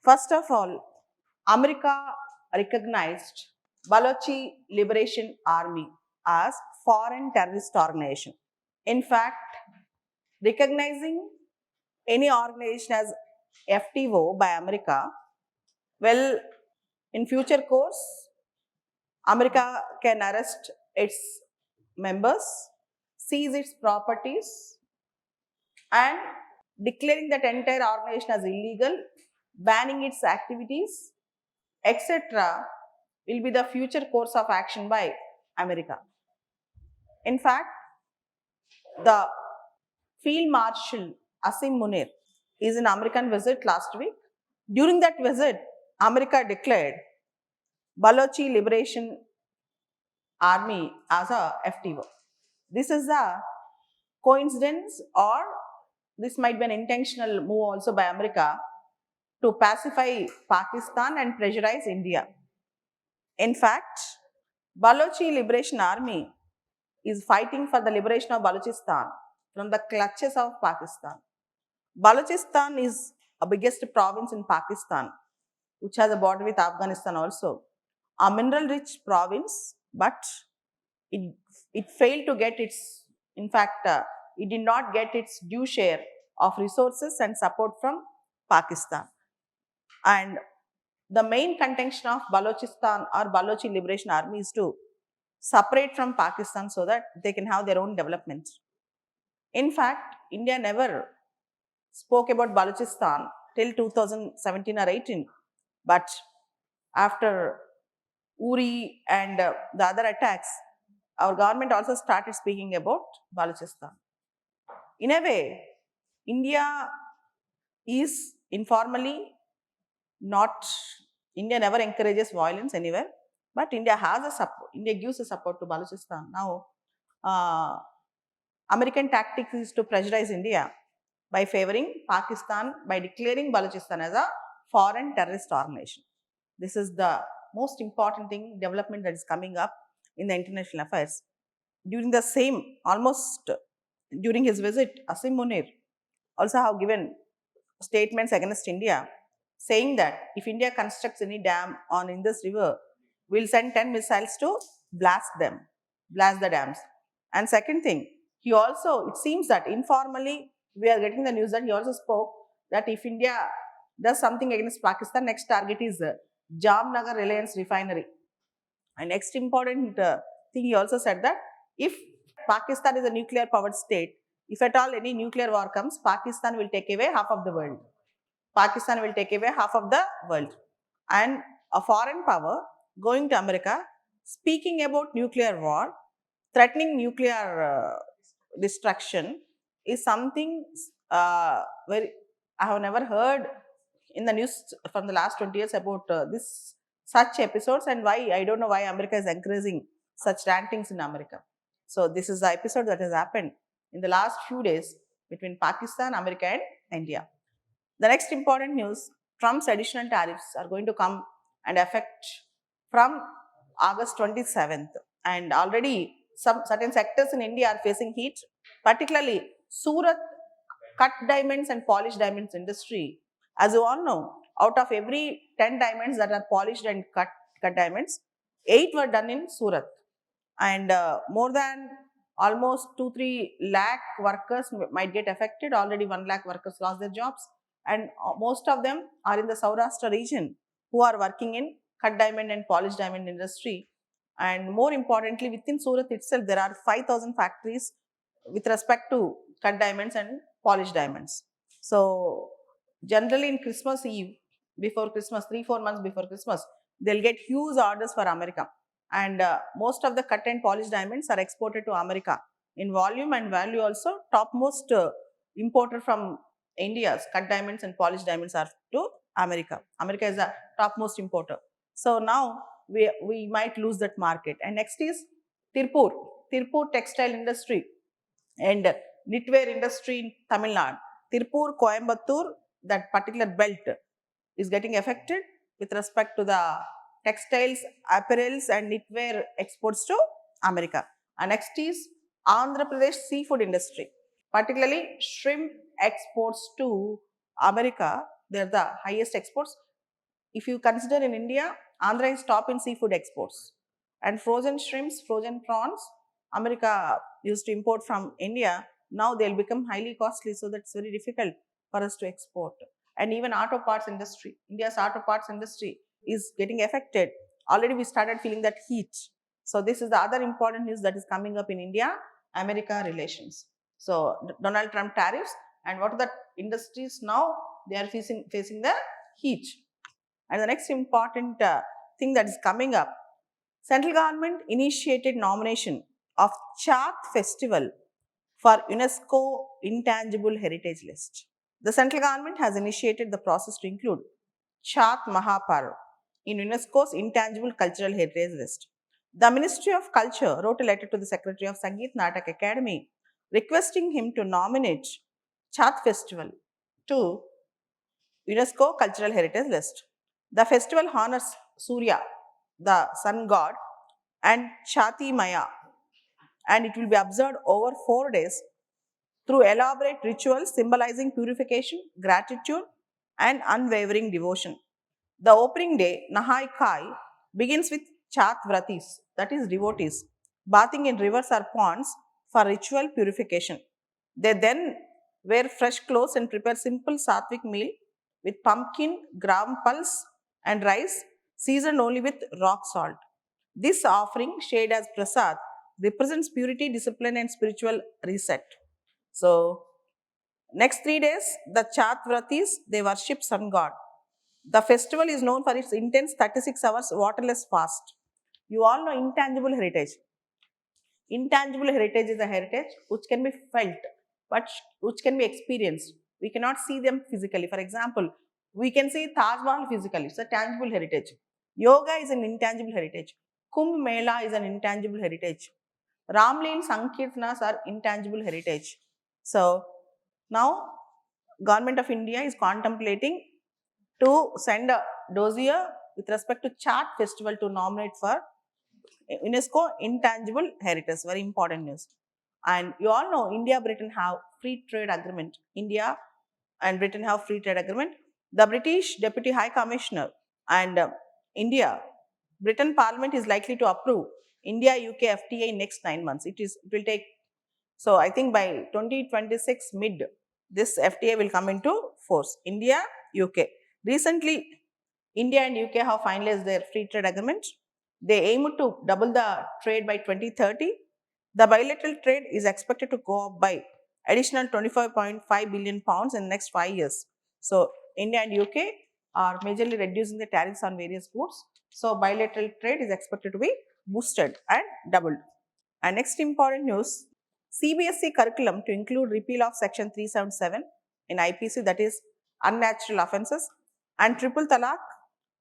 First of all, America recognized Balochi Liberation Army as foreign terrorist organization. In fact, recognizing any organization as FTO by America, well, in future course, America can arrest its members, seize its properties, and declaring that entire organization as illegal, banning its activities, etc., will be the future course of action by America. In fact, the Field Marshal Asim Munir is an American visit last week. During that visit, America declared Balochi Liberation Army as a FTO. This is a coincidence, or this might be an intentional move also by America to pacify Pakistan and pressurize India. In fact, Balochi Liberation Army is fighting for the liberation of Balochistan from the clutches of Pakistan. Balochistan is a biggest province in Pakistan, which has a border with Afghanistan also. A mineral-rich province, but it failed to get its, in fact, it did not get its due share of resources and support from Pakistan. And the main contention of Balochistan or Balochi Liberation Army is to separate from Pakistan so that they can have their own development. In fact, India never spoke about Balochistan till 2017 or 18, but after Uri and the other attacks, our government also started speaking about Balochistan. In a way, India is informally not, India never encourages violence anywhere, but India has a support, India gives a support to Balochistan. Now, American tactics is to pressurize India by favoring Pakistan by declaring Balochistan as a foreign terrorist organization. This is the most important thing, development that is coming up in the international affairs. During the same, almost during his visit, Asim Munir also have given statements against India, saying that if India constructs any dam on Indus River, we'll send 10 missiles to blast them, blast the dams. And second thing, he also, it seems that informally, we are getting the news that he also spoke that if India does something against Pakistan, next target is Jamnagar Reliance Refinery. And next important thing, he also said that if Pakistan is a nuclear powered state, if at all any nuclear war comes, Pakistan will take away half of the world. Pakistan will take away half of the world. And a foreign power going to America, speaking about nuclear war, threatening nuclear destruction is something very, I have never heard in the news from the last 20 years about this such episodes, and why, I don't know why America is encouraging such rantings in America. So this is the episode that has happened in the last few days between Pakistan, America and India. The next important news, Trump's additional tariffs are going to come and affect from August 27th. And already some certain sectors in India are facing heat, particularly Surat cut diamonds and polished diamonds industry. As you all know, out of every 10 diamonds that are polished and cut diamonds, 8 were done in Surat. And more than almost 2-3 lakh workers might get affected. Already 1 lakh workers lost their jobs, and most of them are in the Saurashtra region who are working in cut diamond and polished diamond industry. And more importantly, within Surat itself, there are 5,000 factories with respect to cut diamonds and polished diamonds. So generally in Christmas Eve, before Christmas, 3-4 months before Christmas, they'll get huge orders for America. And most of the cut and polished diamonds are exported to America in volume and value also. Topmost importer from India's cut diamonds and polished diamonds are to America. America is the topmost importer. So now we might lose that market. And next is Tirupur textile industry and knitwear industry in Tamil Nadu. Tirupur, Coimbatore, that particular belt is getting affected with respect to the textiles, apparels and knitwear exports to America. And next is Andhra Pradesh seafood industry, particularly shrimp exports to America. They are the highest exports. if you consider in India, Andhra is top in seafood exports. And frozen shrimps, frozen prawns, America used to import from India. Now they'll become highly costly, so that's very difficult for us to export. And even auto parts industry, India's auto parts industry is getting affected. Already we started feeling that heat. So this is the other important news that is coming up in India-America relations. So Donald Trump tariffs, and what are the industries now? They are facing the heat. And the next important thing that is coming up, central government initiated nomination of Chat Festival for UNESCO Intangible Heritage List. The central government has initiated the process to include Chat Mahaparv in UNESCO's Intangible Cultural Heritage List. The Ministry of Culture wrote a letter to the Secretary of Sangeet Natak Academy requesting him to nominate Chat Festival to UNESCO Cultural Heritage List. The festival honors Surya, the sun god, and Chati Maya, and it will be observed over 4 days through elaborate rituals symbolizing purification, gratitude, and unwavering devotion. The opening day, Nahai Kai, begins with Chat Vratis, that is, devotees, bathing in rivers or ponds for ritual purification. They then wear fresh clothes and prepare simple sattvic meal with pumpkin, gram pulse, and rice, seasoned only with rock salt. This offering, shared as prasad, represents purity, discipline, and spiritual reset. So, next 3 days, the Chat Vratis, they worship sun god. The festival is known for its intense 36 hours waterless fast. You all know intangible heritage. Intangible heritage is a heritage which can be felt, but which can be experienced. We cannot see them physically. For example, we can see Taj Mahal physically. It's a tangible heritage. Yoga is an intangible heritage. Kumbh Mela is an intangible heritage. Ramlin Sankirtanas are intangible heritage. So now Government of India is contemplating to send a dossier with respect to Chat Festival to nominate for UNESCO Intangible Heritage. Very important news. And you all know India, Britain have free trade agreement. India and Britain have free trade agreement. The British Deputy High Commissioner and India, Britain Parliament is likely to approve India UK FTA in next 9 months. It will take, so I think by 2026 mid, this FTA will come into force. India, UK. Recently, India and UK have finalized their free trade agreement. They aim to double the trade by 2030. The bilateral trade is expected to go up by additional 25.5 billion pounds in the next 5 years. So, India and UK are majorly reducing the tariffs on various goods. So, bilateral trade is expected to be boosted and doubled. And next important news, CBSE curriculum to include repeal of section 377 in IPC, that is unnatural offences, and triple talaq,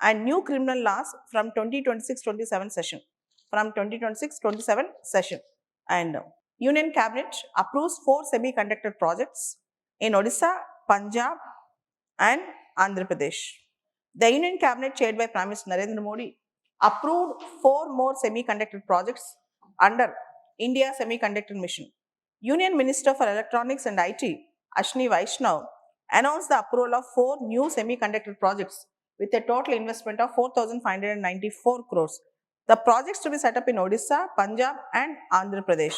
and new criminal laws from 2026-27 session. From 2026-27 session. And Union Cabinet approves 4 semiconductor projects in Odisha, Punjab, and Andhra Pradesh. The Union Cabinet, chaired by Prime Minister Narendra Modi, approved 4 more semiconductor projects under India Semiconductor Mission. Union Minister for Electronics and IT, Ashwini Vaishnaw, announced the approval of 4 new semiconductor projects with a total investment of 4,594 crores. The projects to be set up in Odisha, Punjab, and Andhra Pradesh.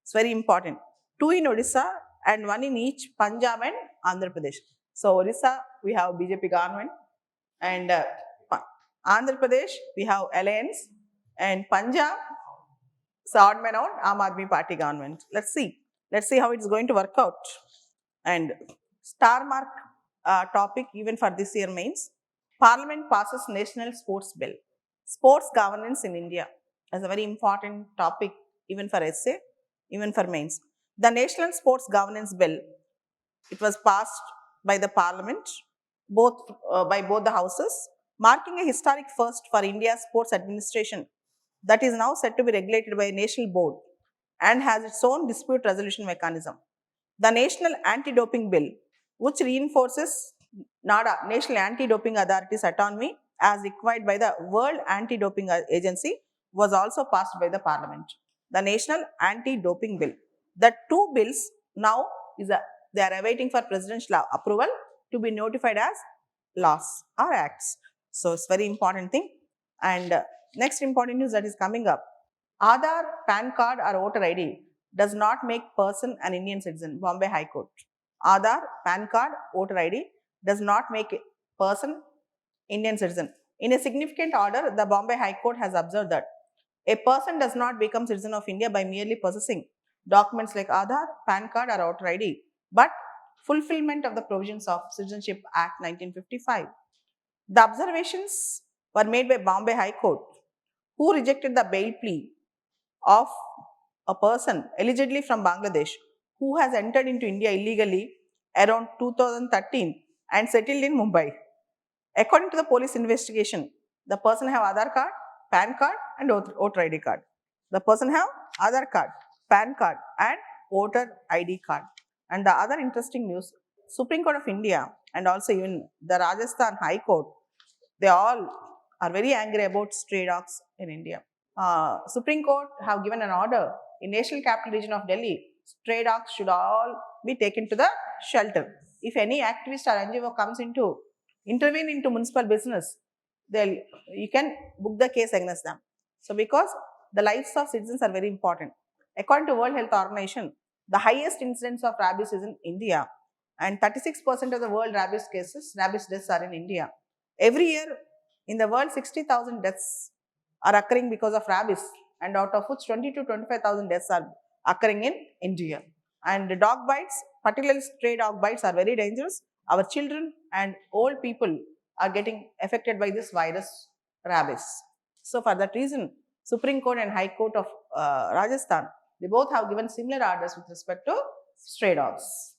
It's very important. 2 in Odisha and 1 in each Punjab and Andhra Pradesh. So Odisha, we have BJP government, and Andhra Pradesh, we have Alliance, and Punjab, so odd man out, Aam Aadmi Party government. Let's see how it's going to work out. And star mark topic even for this year mains, Parliament passes National Sports Bill. Sports governance in India is a very important topic even for essay, even for mains. The National Sports Governance Bill, it was passed by the Parliament, by both the houses, marking a historic first for India's sports administration that is now set to be regulated by a national board and has its own dispute resolution mechanism. The National Anti-Doping Bill, which reinforces NADA, National Anti-Doping Authority's autonomy as required by the World Anti-Doping Agency, was also passed by the Parliament. The National Anti-Doping Bill. The 2 bills now they are awaiting for presidential approval to be notified as laws or acts. So it's very important thing. And next important news that is coming up: Aadhaar, PAN card or voter ID does not make person an Indian citizen. Bombay High Court. Aadhaar, PAN card, voter ID does not make a person Indian citizen. In a significant order, the Bombay High Court has observed that a person does not become citizen of India by merely possessing documents like Aadhaar, PAN card or voter ID, but fulfillment of the provisions of Citizenship Act 1955. The observations were made by Bombay High Court, who rejected the bail plea of a person allegedly from Bangladesh who has entered into India illegally around 2013 and settled in Mumbai. According to the police investigation, the person have Aadhaar card, PAN card and voter ID card. The person have Aadhaar card, PAN card and voter ID card. And the other interesting news, Supreme Court of India and also even the Rajasthan High Court, they all are very angry about stray dogs in India. Supreme Court have given an order in National Capital Region of Delhi, stray dogs should all be taken to the shelter. If any activist or NGO comes into intervene into municipal business, they'll you can book the case against them. So because the lives of citizens are very important. According to World Health Organization, the highest incidence of rabies is in India, and 36% of the world rabies cases, rabies deaths are in India. Every year in the world, 60,000 deaths are occurring because of rabies, and out of which 20 to 25,000 deaths are occurring in India. And the dog bites, particularly stray dog bites, are very dangerous. Our children and old people are getting affected by this virus, rabies. So for that reason, Supreme Court and High Court of Rajasthan, they both have given similar orders with respect to stray dogs.